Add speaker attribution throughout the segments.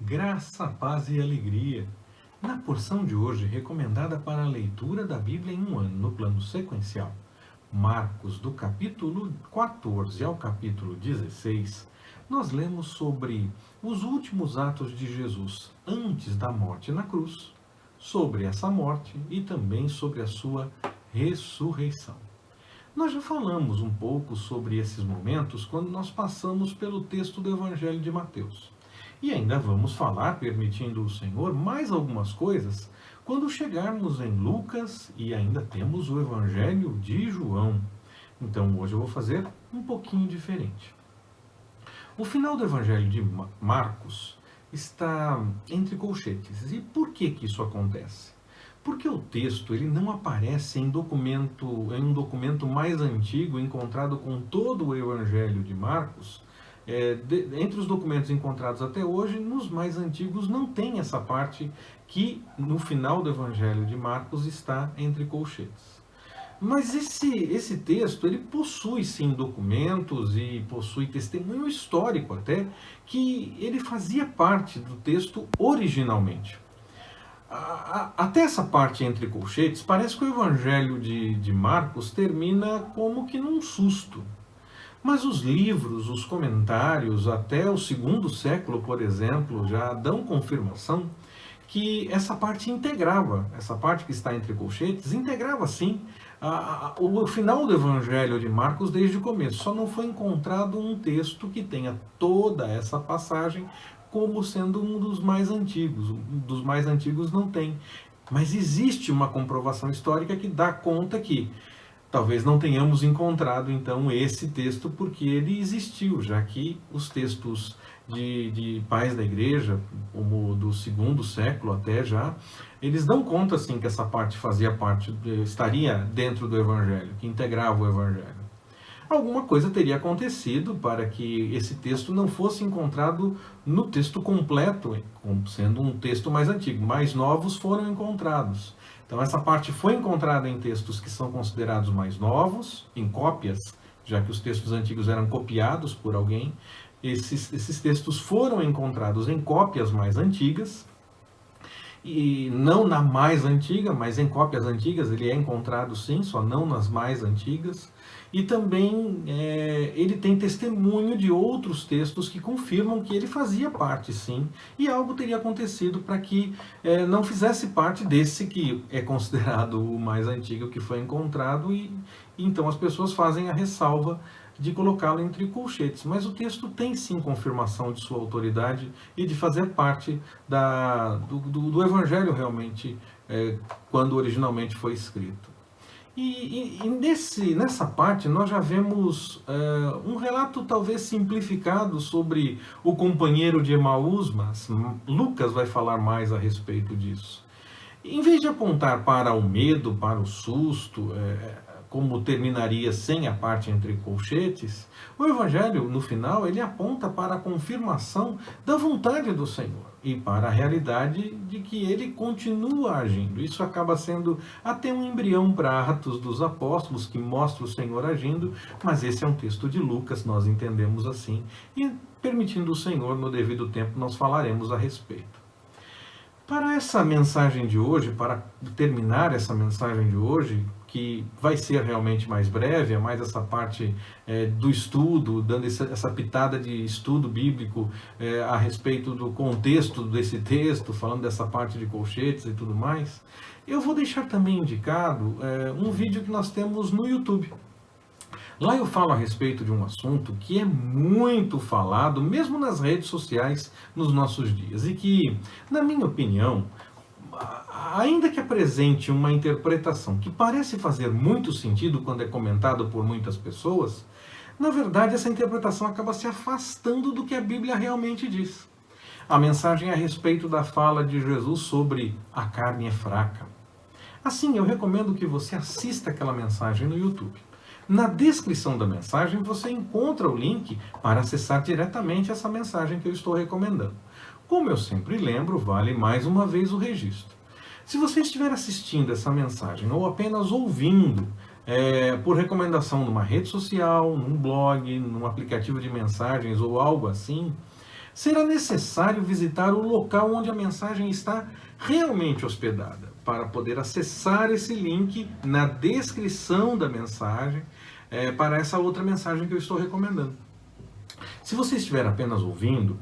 Speaker 1: Graça, paz e alegria. Na porção de hoje, recomendada para a leitura da Bíblia em um ano, no plano sequencial, Marcos, do capítulo 14 ao capítulo 16, nós lemos sobre os últimos atos de Jesus antes da morte na cruz, sobre essa morte e também sobre a sua ressurreição. Nós já falamos um pouco sobre esses momentos quando nós passamos pelo texto do Evangelho de Mateus. E ainda vamos falar, permitindo o Senhor, mais algumas coisas quando chegarmos em Lucas e ainda temos o Evangelho de João. Então hoje eu vou fazer um pouquinho diferente. O final do Evangelho de Marcos está entre colchetes. E por que isso acontece? Porque o texto ele não aparece em um documento mais antigo encontrado com todo o Evangelho de Marcos. Entre os documentos encontrados até hoje, nos mais antigos não tem essa parte que no final do Evangelho de Marcos está entre colchetes. Mas esse texto ele possui sim documentos e possui testemunho histórico até que ele fazia parte do texto originalmente. Até essa parte entre colchetes, parece que o Evangelho de Marcos termina como que num susto. Mas os livros, os comentários, até o segundo século, por exemplo, já dão confirmação que essa parte integrava, essa parte que está entre colchetes, integrava sim o final do Evangelho de Marcos desde o começo. Só não foi encontrado um texto que tenha toda essa passagem como sendo um dos mais antigos. Um dos mais antigos não tem. Mas existe uma comprovação histórica que dá conta que talvez não tenhamos encontrado, então, esse texto porque ele existiu, já que os textos de pais da igreja, como do segundo século até já, eles dão conta, assim, que essa parte fazia parte, estaria dentro do Evangelho, que integrava o Evangelho. Alguma coisa teria acontecido para que esse texto não fosse encontrado no texto completo, sendo um texto mais antigo. Mais novos foram encontrados. Então essa parte foi encontrada em textos que são considerados mais novos, em cópias, já que os textos antigos eram copiados por alguém. Esses textos foram encontrados em cópias mais antigas, e não na mais antiga, mas em cópias antigas ele é encontrado sim, só não nas mais antigas. E também ele tem testemunho de outros textos que confirmam que ele fazia parte sim, e algo teria acontecido para que não fizesse parte desse que é considerado o mais antigo que foi encontrado, e então as pessoas fazem a ressalva de colocá-lo entre colchetes. Mas o texto tem sim confirmação de sua autoridade e de fazer parte do Evangelho realmente, quando originalmente foi escrito. E nessa parte nós já vemos um relato talvez simplificado sobre o companheiro de Emaús, mas Lucas vai falar mais a respeito disso. Em vez de apontar para o medo, para o susto, como terminaria sem a parte entre colchetes, o Evangelho, no final, ele aponta para a confirmação da vontade do Senhor e para a realidade de que ele continua agindo. Isso acaba sendo até um embrião para Atos dos Apóstolos, que mostra o Senhor agindo, mas esse é um texto de Lucas, nós entendemos assim, e permitindo o Senhor, no devido tempo, nós falaremos a respeito. Para essa mensagem de hoje, para terminar essa mensagem de hoje, que vai ser realmente mais breve, é mais essa parte do estudo, dando essa pitada de estudo bíblico a respeito do contexto desse texto, falando dessa parte de colchetes e tudo mais, eu vou deixar também indicado um vídeo que nós temos no YouTube. Lá eu falo a respeito de um assunto que é muito falado, mesmo nas redes sociais, nos nossos dias, e que, na minha opinião, ainda que apresente uma interpretação que parece fazer muito sentido quando é comentado por muitas pessoas, na verdade essa interpretação acaba se afastando do que a Bíblia realmente diz. A mensagem é a respeito da fala de Jesus sobre a carne é fraca. Assim, eu recomendo que você assista aquela mensagem no YouTube. Na descrição da mensagem você encontra o link para acessar diretamente essa mensagem que eu estou recomendando. Como eu sempre lembro, vale mais uma vez o registro. Se você estiver assistindo essa mensagem ou apenas ouvindo por recomendação numa rede social, num blog, num aplicativo de mensagens ou algo assim, será necessário visitar o local onde a mensagem está realmente hospedada, para poder acessar esse link na descrição da mensagem para essa outra mensagem que eu estou recomendando. Se você estiver apenas ouvindo,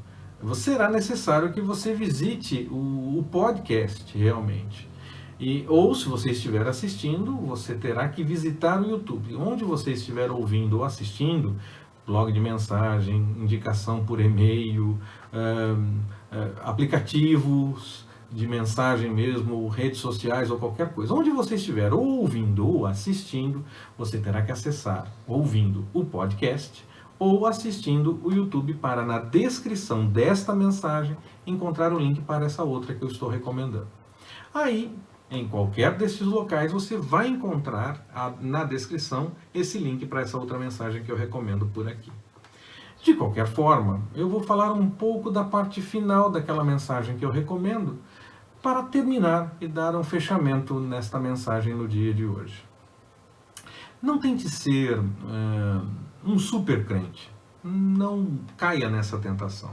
Speaker 1: será necessário que você visite o podcast realmente. Ou se você estiver assistindo, você terá que visitar o YouTube. Onde você estiver ouvindo ou assistindo, blog de mensagem, indicação por e-mail, aplicativos de mensagem mesmo, redes sociais ou qualquer coisa. Onde você estiver ouvindo ou assistindo, você terá que acessar ouvindo o podcast ou assistindo o YouTube para, na descrição desta mensagem, encontrar o link para essa outra que eu estou recomendando. Aí, em qualquer desses locais, você vai encontrar na descrição esse link para essa outra mensagem que eu recomendo por aqui. De qualquer forma, eu vou falar um pouco da parte final daquela mensagem que eu recomendo para terminar e dar um fechamento nesta mensagem no dia de hoje. Não tente ser um super crente. Não caia nessa tentação.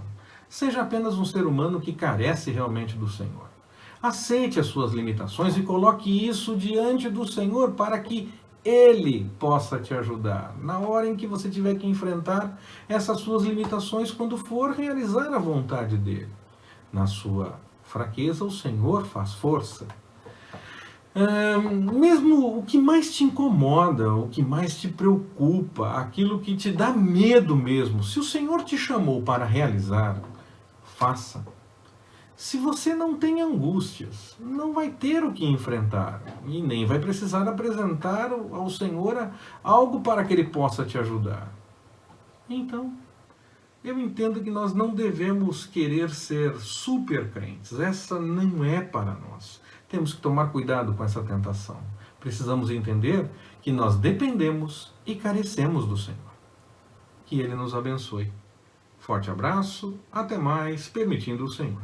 Speaker 1: Seja apenas um ser humano que carece realmente do Senhor. Aceite as suas limitações e coloque isso diante do Senhor para que Ele possa te ajudar na hora em que você tiver que enfrentar essas suas limitações quando for realizar a vontade dEle. Na sua fraqueza, o Senhor faz força. Mesmo o que mais te incomoda, o que mais te preocupa, aquilo que te dá medo mesmo, se o Senhor te chamou para realizar, faça. Se você não tem angústias, não vai ter o que enfrentar e nem vai precisar apresentar ao Senhor algo para que Ele possa te ajudar. Então, eu entendo que nós não devemos querer ser super crentes. Essa não é para nós. Temos que tomar cuidado com essa tentação. Precisamos entender que nós dependemos e carecemos do Senhor. Que Ele nos abençoe. Forte abraço, até mais, permitindo o Senhor.